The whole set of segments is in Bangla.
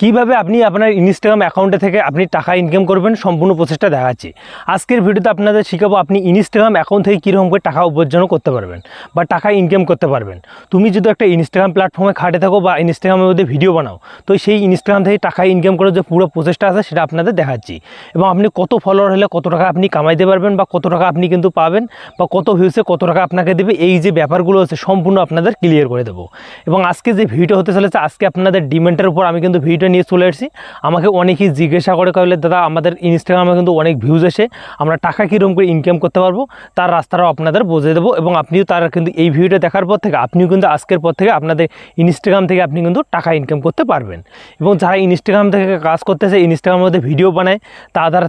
কিভাবে আপনি আপনার ইনস্টাগ্রাম অ্যাকাউন্টে থেকে আপনি টাকা ইনকাম করবেন সম্পূর্ণ প্রসেসটা দেখাচ্ছি। আজকের ভিডিওতে আপনাদের শেখাবো আপনি ইনস্টাগ্রাম অ্যাকাউন্ট থেকে কীরকম করে টাকা উপার্জন করতে পারবেন বা টাকা ইনকাম করতে পারবেন। তুমি যদি একটা ইনস্টাগ্রাম প্ল্যাটফর্মে খাটে থাকো বা ইনস্টাগ্রামের মধ্যে ভিডিও বানাও, তো সেই ইনস্টাগ্রাম থেকে টাকা ইনকাম করার যে পুরো প্রসেসটা আছে সেটা আপনাদের দেখাচ্ছি। এবং আপনি কত ফলোয়ার হলে কত টাকা আপনি কামাইতে পারবেন বা কত টাকা আপনি কিন্তু পাবেন বা কত ভিউসে কত টাকা আপনাকে দেবে, এই যে ব্যাপারগুলো আছে সম্পূর্ণ আপনাদের ক্লিয়ার করে দেবো। এবং আজকে যে ভিডিও হতে চলেছে, আজকে আপনাদের ডিমান্ডের উপর আমি কিন্তু ভিডিও নিয়ে চলে এসেছি। আমাকে অনেকেই জিজ্ঞাসা করে কইলে দাদা আমাদের ইনস্টাগ্রামে কিন্তু অনেক ভিউজ আসে, আমরা টাকা কীরকম করে ইনকাম করতে পারবো, তার রাস্তাটাও আপনাদের বুঝিয়ে দেবো। এবং আপনিও তার কিন্তু এই ভিডিওটা দেখার পর থেকে আপনিও কিন্তু আজকের পর থেকে আপনাদের ইনস্টাগ্রাম থেকে আপনি কিন্তু টাকা ইনকাম করতে পারবেন। এবং যারা ইনস্টাগ্রাম থেকে কাজ করতেছে, ইনস্টাগ্রামের মধ্যে ভিডিও বানায়,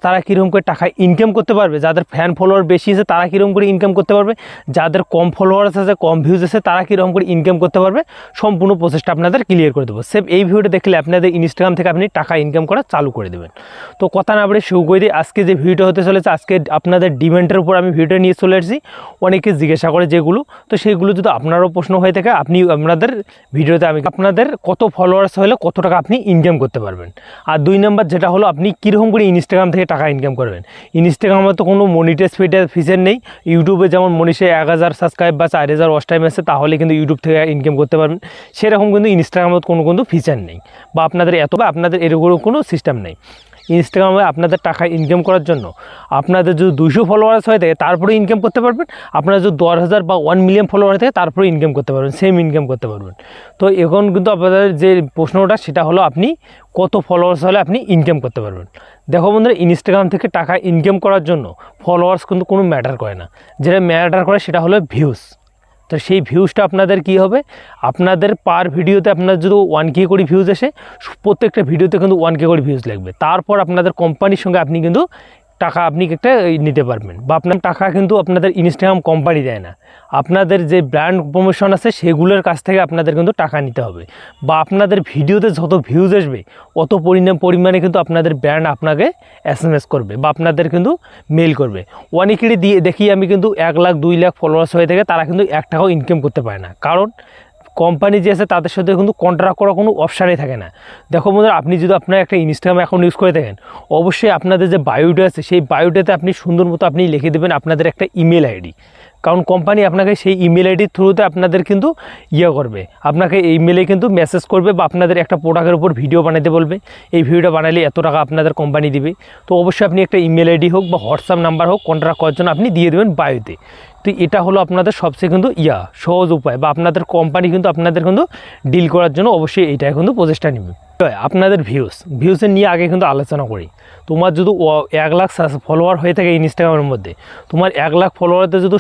তারা কীরকম করে টাকা ইনকাম করতে পারবে, যাদের ফ্যান ফলোয়ার বেশি আছে তারা কীরকম করে ইনকাম করতে পারবে, যাদের কম ফলোয়ার্স আছে কম ভিউজ আছে তারা কীরকম করে ইনকাম করতে পারবে, সম্পূর্ণ প্রসেসটা আপনাদের ক্লিয়ার করে দেবো। সেভ এই ভিডিওটা দেখলে আপনাদের ইনস্টাগ্রাম থেকে আপনি টাকা ইনকাম করা চালু করে দেবেন। তো কথা না বলে শুরু করে দিই। আজকে যে ভিডিওটা হতে চলেছে, আজকে আপনাদের ডিমান্ডের উপর আমি ভিডিও নিয়ে চলে এসেছি। অনেকে জিজ্ঞাসা করে যেগুলো, তো সেইগুলো যদি আপনারও প্রশ্ন হয়ে থাকে আপনি আপনাদের ভিডিওতে আমি আপনাদের কত ফলোয়ার্স হলে কত টাকা আপনি ইনকাম করতে পারবেন। আর 2 নম্বর যেটা হলো আপনি কীরকম করে ইনস্টাগ্রাম থেকে টাকা ইনকাম করবেন। ইনস্টাগ্রামে তো কোনো মনিটাইজ ফিচার নেই। ইউটিউবে যেমন মনীষে 1000 সাবস্ক্রাইব বা 4000 ওয়াচ টাইম আছে তাহলে কিন্তু ইউটিউব থেকে ইনকাম করতে পারবেন, সেরকম কিন্তু ইনস্টাগ্রামে কোনো ফিচার নেই বা আপনাদের এরকম কোনো সিস্টেম নেই। ইনস্টাগ্রামে আপনাদের টাকা ইনকাম করার জন্য আপনাদের যদি 200 ফলোয়ার্স হয়ে থাকে তারপরে ইনকাম করতে পারবেন, আপনারা যদি 10,000 বা 1 মিলিয়ন ফলোয়ার থাকে তারপরে ইনকাম করতে পারবেন, সেম ইনকাম করতে পারবেন। তো এখন কিন্তু আপনাদের যে প্রশ্নটা সেটা হলো আপনি কত ফলোয়ার্স হলে আপনি ইনকাম করতে পারবেন। দেখো বন্ধুরা, ইনস্টাগ্রাম থেকে টাকা ইনকাম করার জন্য ফলোয়ার্স কিন্তু কোনো ম্যাটার করে না, যেটা ম্যাটার করে সেটা হলো ভিউজ। তো সেই ভিউজটা আপনাদের কি হবে, আপনাদের পার ভিডিওতে আপনার যদি 1K করে ভিউজ আসে, প্রত্যেকটা ভিডিওতে কিন্তু 1K করে ভিউজ লাগবে। তারপর আপনাদের কোম্পানির সঙ্গে আপনি কিন্তু টাকা আপনি একটা নিতে পারবেন, বা আপনার টাকা কিন্তু আপনাদের ইনস্টাগ্রাম কোম্পানি দেয় না, আপনাদের যে ব্র্যান্ড প্রমোশন আছে সেগুলোর কাছ থেকে আপনাদের কিন্তু টাকা নিতে হবে। বা আপনাদের ভিডিওতে যত ভিউজ আসবে অত পরিমাণে কিন্তু আপনাদের ব্র্যান্ড আপনাকে SMS করবে বা আপনাদের কিন্তু মেল করবে। অনেকেরই দেখি আমি কিন্তু 1 লাখ 2 লাখ ফলোয়ার্স হয়ে থাকে, তারা কিন্তু 1 টাকাও ইনকাম করতে পারে না, কারণ কোম্পানি যে আছে তাদের সাথে কিন্তু কন্ট্রাক্ট করার কোনো অপশানই থাকে না। দেখো বন্ধুরা, আপনি যদি আপনার একটা ইনস্টাগ্রাম অ্যাকাউন্ট ইউজ করে থাকেন, অবশ্যই আপনাদের যে বায়োটা আছে সেই বায়োটাতে আপনি সুন্দর মতো আপনি লিখে দেবেন আপনাদের একটা ইমেল আইডি, কারণ কোম্পানি আপনাকে সেই ইমেল আইডির থ্রুতে আপনাদের কিন্তু করবে, আপনাকে ইমেলে কিন্তু মেসেজ করবে বা আপনাদের একটা প্রোডাক্টের উপর ভিডিও বানাতে বলবে, এই ভিডিওটা বানালে এত টাকা আপনাদের কোম্পানি দিবে। তো অবশ্যই আপনি একটা ইমেল আইডি হোক বা হোয়াটসঅ্যাপ নাম্বার হোক কন্ট্রাক্ট করার জন্য আপনি দিয়ে দেবেন বায়োতে। তো এটা হলো আপনাদের সবচেয়ে কিন্তু সহজ উপায়, বা আপনাদের কোম্পানি কিন্তু আপনাদের কিন্তু ডিল করার জন্য অবশ্যই এইটা কিন্তু প্রচেষ্টা নেবে। আপনাদের ভিউসের নিয়ে আগে কিন্তু আলোচনা করি। তোমার যদি 1 লাখ ফলোয়ার হয়ে থাকে ইনস্টাগ্রামের মধ্যে, তোমার 1 লাখ ফলোয়ারতে যদি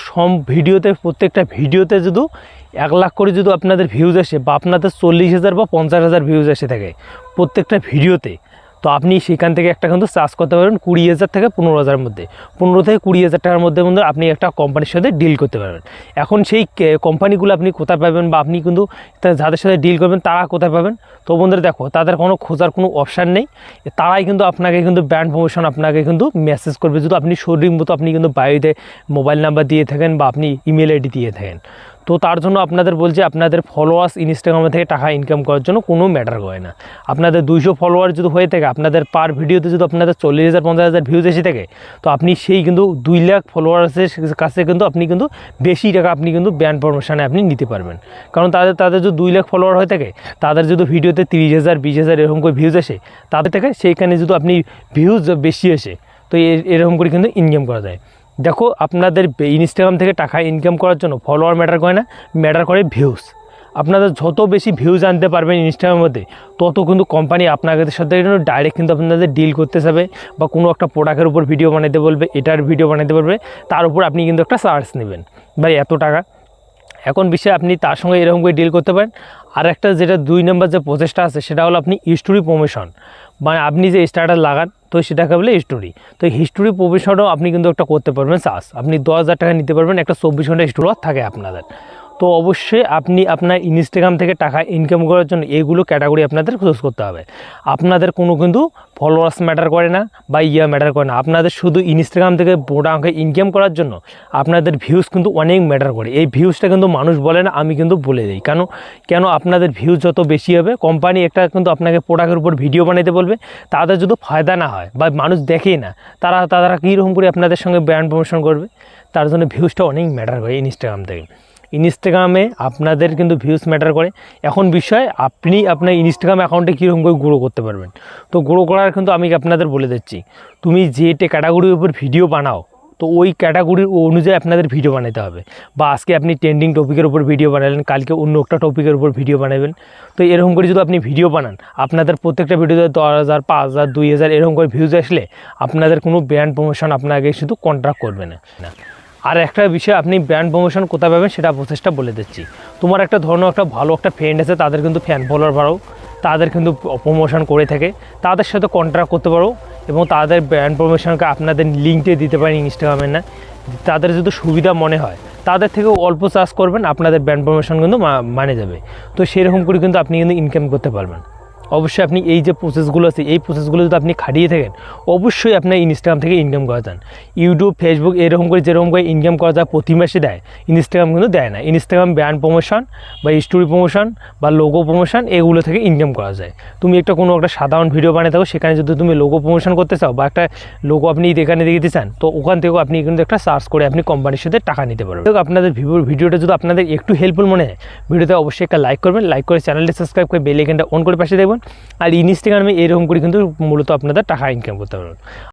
ভিডিওতে প্রত্যেকটা ভিডিওতে যদি 1 লাখ করে যদি আপনাদের ভিউজ আসে, বা আপনাদের 40,000 বা 50,000 ভিউজ এসে থাকে প্রত্যেকটা ভিডিওতে, তো আপনি সেখান থেকে একটা কিন্তু চার্জ করতে পারবেন 20,000 থেকে 15,000 মধ্যে, 15 থেকে 20,000 টাকার মধ্যে আপনি একটা কোম্পানির সাথে ডিল করতে পারবেন। এখন সেই কোম্পানিগুলো আপনি কোথায় পাবেন, বা আপনি কিন্তু যাদের সাথে ডিল করবেন তারা কোথায় পাবেন। তো বন্ধুরা দেখো, তাদের কোনো খোঁজার কোনো অপশান নেই, তারাই কিন্তু আপনাকে কিন্তু ব্র্যান্ড প্রমোশন আপনাকে কিন্তু মেসেজ করবে, যদি আপনি শরীর মতো আপনি কিন্তু বায়োতে মোবাইল নাম্বার দিয়ে থাকেন বা আপনি ইমেল আইডি দিয়ে থাকেন। তো তার জন্য আপনাদের বলছি, আপনাদের ফলোয়ার্স ইনস্টাগ্রামে থেকে টাকা ইনকাম করার জন্য কোনো ম্যাটার করে না। আপনাদের 200 ফলোয়ার যদি হয়ে থাকে, আপনাদের পার ভিডিওতে যদি আপনাদের 40,000 50,000 ভিউজ এসে থাকে, তো আপনি সেই কিন্তু 2 লাখ ফলোয়ার্সের কাছে কিন্তু আপনি কিন্তু বেশি টাকা আপনি কিন্তু ব্র্যান্ড প্রমোশনে আপনি নিতে পারবেন। কারণ তাদের যদি 2 লাখ ফলোয়ার হয়ে থাকে, তাদের যদি ভিডিওতে 30,000 20,000 এরকম করে ভিউজ আসে, তাদের থেকে সেইখানে যদি আপনি ভিউজ বেশি আসে, তো এরকম করে কিন্তু ইনকাম করা যায়। দেখো, আপনাদের ইনস্টাগ্রাম থেকে টাকা ইনকাম করার জন্য ফলোয়ার ম্যাটার করে না, ম্যাটার করে ভিউজ। আপনাদের যত বেশি ভিউজ আনতে পারবেন ইনস্টাগ্রামের মধ্যে, তত কিন্তু কোম্পানি আপনাদের সাথে ডাইরেক্ট কিন্তু আপনাদের ডিল করতে যাবে, বা কোনো একটা প্রোডাক্টের উপর ভিডিও বানাতে বলবে, এটার ভিডিও বানাতে বলবে, তার উপর আপনি কিন্তু একটা চার্জ নেবেন ভাই এত টাকা। এখন বিষয়ে আপনি তার সঙ্গে এরকম করে ডিল করতে পারেন। আর একটা যেটা 2 নম্বর যে প্রসেসটা আছে সেটা হলো আপনি হিস্টোরি প্রমোশন, মানে আপনি যে স্ট্যাটাস লাগান তো সেটাকে বলে হিস্টোরি। তো হিস্টোরি প্রমোশনও আপনি কিন্তু একটা করতে পারবেন চার্জ, আপনি 10,000 টাকা নিতে পারবেন, একটা 24 ঘন্টা হিস্টোরি থাকে আপনাদের। তো অবশ্যই আপনি আপনার ইনস্টাগ্রাম থেকে টাকা ইনকাম করার জন্য এইগুলো ক্যাটাগরি আপনাদের চুজ করতে হবে। আপনাদের কোনো কিন্তু ফলোয়ার্স ম্যাটার করে না বা ম্যাটার করে না, আপনাদের শুধু ইনস্টাগ্রাম থেকে বড় অঙ্কে ইনকাম করার জন্য আপনাদের ভিউজ কিন্তু অনেক ম্যাটার করে। এই ভিউজটা কিন্তু মানুষ বলে না, আমি কিন্তু বলে দিই। কেন আপনাদের ভিউজ যত বেশি হবে, কোম্পানি একটা কিন্তু আপনাকে প্রোডাক্টের উপর ভিডিও বানাইতে বলবে, তাদের যদি ফায়দা না হয় বা মানুষ দেখেই না, তারা কীরকম করে আপনাদের সঙ্গে ব্র্যান্ড প্রমোশন করবে? তার জন্য ভিউজটা অনেক ম্যাটার করে ইনস্টাগ্রাম থেকে। ইনস্টাগ্রামে আপনাদের কিন্তু ভিউজ ম্যাটার করে। এখন বিষয় আপনি আপনার ইনস্টাগ্রাম অ্যাকাউন্টে কীরকম করে গ্রো করতে পারবেন। তো গ্রো করার কিন্তু আমি আপনাদের বলে দিচ্ছি, তুমি যে ক্যাটাগরির উপর ভিডিও বানাও, তো ওই ক্যাটাগরির অনুযায়ী আপনাদের ভিডিও বানাতে হবে। বা আজকে আপনি ট্রেন্ডিং টপিকের উপর ভিডিও বানালেন, কালকে অন্য একটা টপিকের উপর ভিডিও বানাবেন। তো এরকম করে যদি আপনি ভিডিও বানান, আপনাদের প্রত্যেকটা ভিডিওতে 10,000, 5,000, 2,000 এরকম করে ভিউজ আসলে আপনাদের কোনো ব্র্যান্ড প্রমোশন আপনাকে শুধু কন্ট্রাক্ট করবে না। আর একটা বিষয়, আপনি ব্র্যান্ড প্রমোশন কোথায় পাবেন সেটা প্রসেসটা বলে দিচ্ছি। তোমার একটা ধরনের একটা ভালো একটা ফ্রেন্ড আছে, তাদের কিন্তু ফ্যান ফলোয়ার বাড়াও, তাদের কিন্তু প্রমোশন করে থাকে, তাদের সাথে কন্ট্রাক্ট করতে পারো এবং তাদের ব্র্যান্ড প্রমোশনকে আপনাদের লিঙ্কে দিতে পারেন ইনস্টাগ্রামে। না, তাদের যদি সুবিধা মনে হয় তাদের থেকেও অল্প চার্জ করবেন, আপনাদের ব্র্যান্ড প্রমোশন কিন্তু মানে যাবে। তো সেরকম করে কিন্তু আপনি কিন্তু ইনকাম করতে পারবেন। অবশ্যই আপনি এই যে প্রসেসগুলো আছে, এই প্রসেসগুলো যদি আপনি খাটিয়ে থাকেন, অবশ্যই আপনার ইনস্টাগ্রাম থেকে ইনকাম করা যান। ইউটিউব, ফেসবুক এরকম করে যেরকম করে ইনকাম করা যায় প্রতি মাসে দেয়, ইনস্টাগ্রাম কিন্তু দেয় না। ইনস্টাগ্রাম ব্র্যান্ড প্রমোশন বা স্টোরি প্রমোশন বা লোগো প্রমোশন এগুলো থেকে ইনকাম করা যায়। তুমি কোনো একটা সাধারণ ভিডিও বানিয়ে থাকো, সেখানে যদি তুমি লোগো প্রমোশন করতে চাও বা একটা লোগো আপনি এখানে দিতে চান, তো ওখান থেকেও আপনি কিন্তু একটা সার্চ করে আপনি কোম্পানির সাথে টাকা নিতে পারবেন। আপনাদের ভিডিওটা যদি আপনাদের একটু হেল্পফুল মনে হয়, ভিডিওতে অবশ্যই একটা লাইক করবেন, লাইক করে চ্যানেলটি সাবস্ক্রাইব করে বেল আইকনটা অন করে পাশে দেখবেন। আর ইনস্টাগ্রামে এরকম করে কিন্তু মূলত আপনাদের টাকা ইনকাম করতে পারবেন।